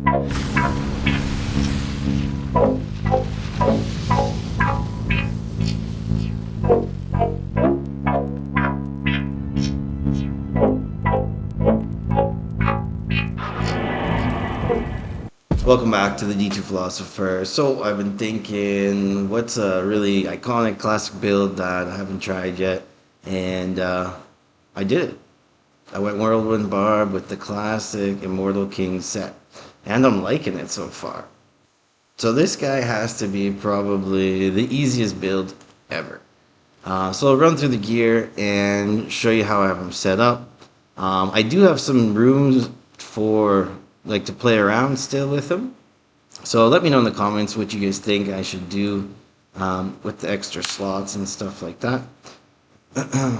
Welcome back to the D2 Philosopher. So I've been thinking, what's a really iconic classic build that I haven't tried yet? And I did it. I went Whirlwind Barb with the classic Immortal King set. And I'm liking it so far. So this guy has to be probably the easiest build ever. So I'll run through the gear and show you how I have them set up. I do have some rooms for like to play around still with them. So let me know in the comments what you guys think I should do with the extra slots and stuff like that.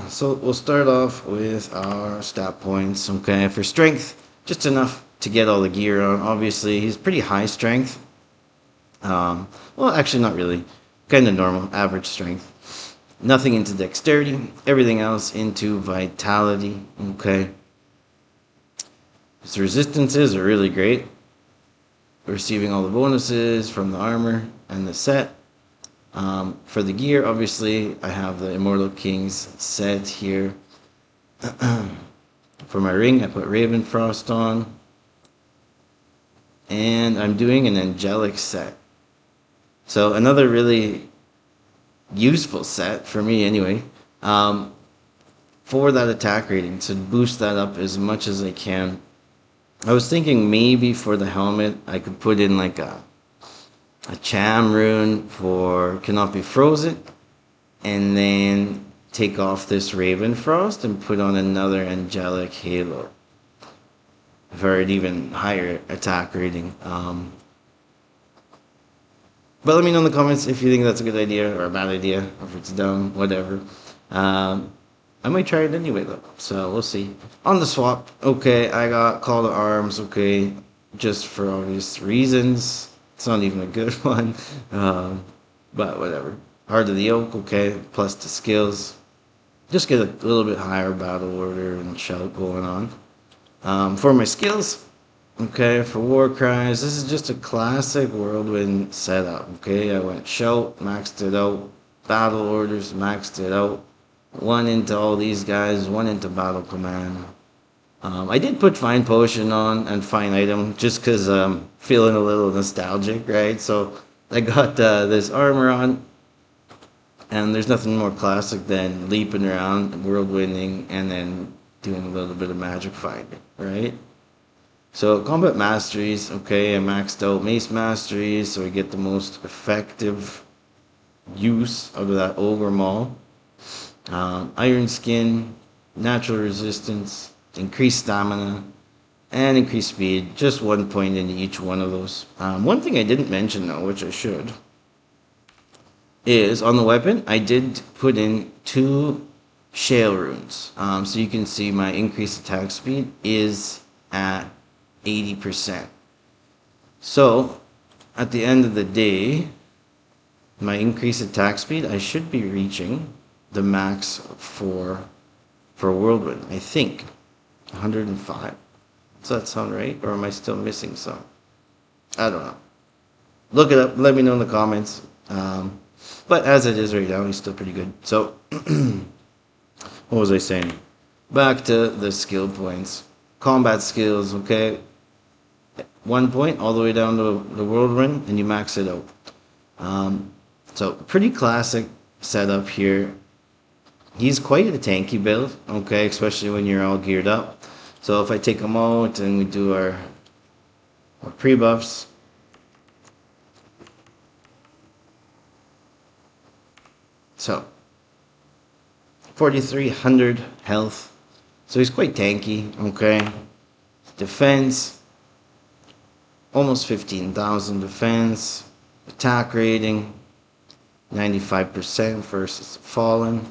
So we'll start off with our stat points. Okay, for strength, just enough to get all the gear on. Obviously, he's pretty high strength. Well, actually, not really. Kind of normal, average strength. Nothing into dexterity. Everything else into vitality. Okay. His resistances are really great. Receiving all the bonuses from the armor and the set. For the gear, obviously, I have the Immortal King's set here. For my ring, I put Ravenfrost on. And I'm doing an angelic set. So another really useful set, for me anyway, for that attack rating, to boost that up as much as I can. I was thinking maybe for the helmet, I could put in like a Cham rune for cannot be frozen, and then take off this Ravenfrost and put on another angelic halo for an even higher attack rating. But let me know in the comments if you think that's a good idea or a bad idea, or if it's dumb, whatever. I might try it anyway though, so we'll see. On the swap, okay, I got Call to Arms, okay, just for obvious reasons. It's not even a good one, but whatever. Heart of the Oak, okay, plus the skills. Just get a little bit higher battle order and shout going on. For my skills, okay, for War Cries, this is just a classic Whirlwind setup, okay? I went shout, maxed it out, battle orders, maxed it out. One into all these guys, one into battle command. I did put Fine Potion on and Fine Item just because I'm feeling a little nostalgic, right? So I got this armor on, and there's nothing more classic than leaping around, whirlwinding, and then doing a little bit of magic finding, right? So combat masteries, okay, I maxed out mace masteries so I get the most effective use out of that ogre maul. Iron skin, natural resistance, increased stamina, and increased speed. Just 1 point in each one of those. One thing I didn't mention though, which I should, is on the weapon I did put in 2 shale runes. So you can see my increased attack speed is at 80%. So at the end of the day, my increased attack speed, I should be reaching the max for Whirlwind, I think 105. Does that sound right, or am I still missing some? I don't know. Look it up, let me know in the comments. But as it is right now, he's still pretty good. So what was I saying? Back to the skill points. Combat skills, okay? 1 point all the way down to the Whirlwind, and you max it out. So pretty classic setup here. He's quite a tanky build, okay, especially when you're all geared up. So if I take him out and we do our pre-buffs, so 4,300 health. So he's quite tanky, okay. Defense, almost 15,000 defense. Attack rating, 95% versus Fallen.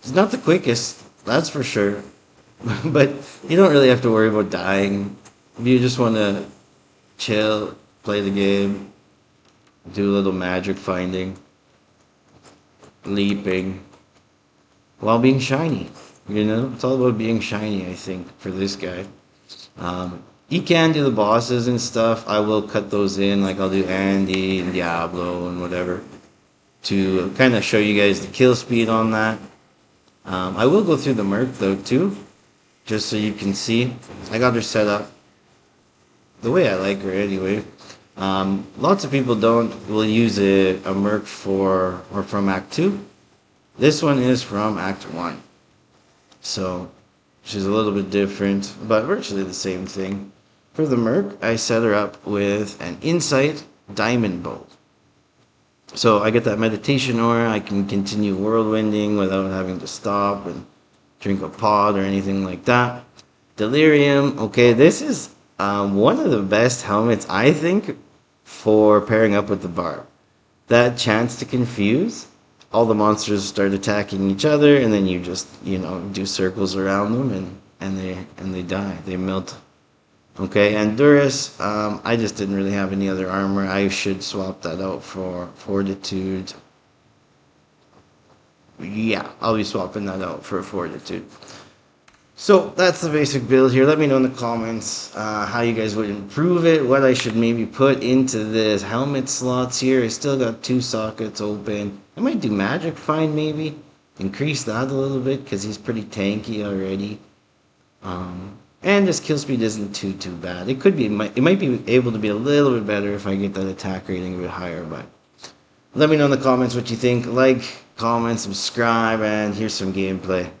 He's not the quickest, that's for sure. But you don't really have to worry about dying. If you just want to chill, play the game, do a little magic finding, leaping, while being shiny. You know, it's all about being shiny, I think, for this guy. He can do the bosses and stuff. I will cut those in, like I'll do Andy and Diablo and whatever, to kind of show you guys the kill speed on that. I will go through the Merc though too, just so you can see. I got her set up the way I like her anyway. Lots of people will use a Merc for or from Act 2. This one is from Act 1. So she's a little bit different, but virtually the same thing. For the Merc, I set her up with an Insight Diamond Bolt. So I get that meditation aura, I can continue whirlwinding without having to stop and drink a pod or anything like that. Delirium, okay, this is one of the best helmets, I think, for pairing up with the Barb. That chance to confuse, all the monsters start attacking each other, and then you just, do circles around them, and they die, they melt. Okay, and Durus, I just didn't really have any other armor. I should swap that out for Fortitude. Yeah, I'll be swapping that out for Fortitude. So that's the basic build here. Let me know in the comments how you guys would improve it, what I should maybe put into the helmet slots here. I still got 2 sockets open. I might do Magic Find maybe. Increase that a little bit because he's pretty tanky already. And his kill speed isn't too bad. It might be able to be a little bit better if I get that attack rating a bit higher, but let me know in the comments what you think. Like, comment, subscribe, and here's some gameplay.